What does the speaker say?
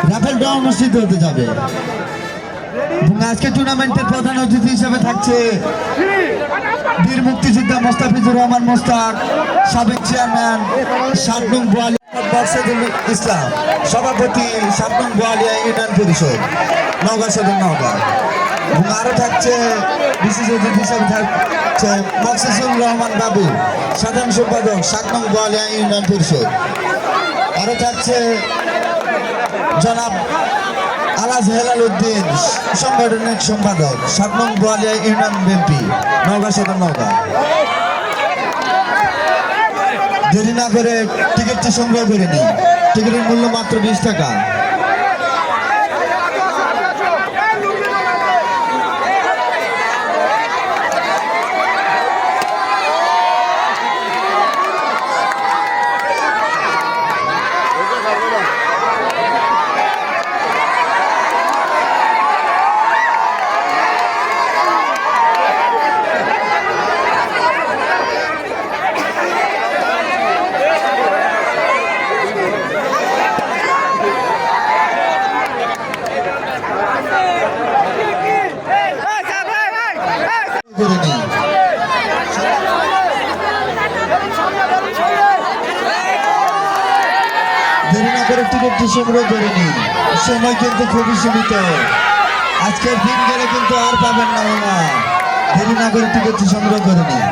Rafael draw অনুষ্ঠিত হতে যাবে এবং আজকে টুর্নামেন্টের প্রধান অতিথি হিসেবে থাকছে বীর মুক্তিযোদ্ধা মোস্তাফিজুর রহমান মোস্তাক, সাবেক চেয়ারম্যান ৭ নং বোয়ালিয়া বর্ষাদুল ইসলাম, সভাপতি ৭ নং বোয়ালিয়া ইউনিয়ন পরিষদ নওগাঁ সদর নওগাঁ। এবং আরো থাকছে বিশেষ অতিথি হিসেবে থাকছে মকসুদুর রহমান বাবু, সাধারণ সম্পাদক ৭ নং বোয়ালিয়া ইউনিয়ন পরিষদ। আরো থাকছে জনাব আলাজ হেলাল উদ্দিন, সাংগঠনিক সম্পাদক ৭ নং বোয়ালিয়া ইউনিয়ন বিএনপি নওগাঁ সদর নওগাঁ। দেরি না করে টিকিটটি সংগ্রহ করে নিই। টিকিটের মূল্য মাত্র 20 টাকা। দেরি না করে টিকিটটি সংগ্রহ করে নিন। সময় কিন্তু খুবই সীমিত, আজকের দিন গেলে কিন্তু আর পাবেন না। দেরি না করে টিকিটটি সংগ্রহ করে নিন।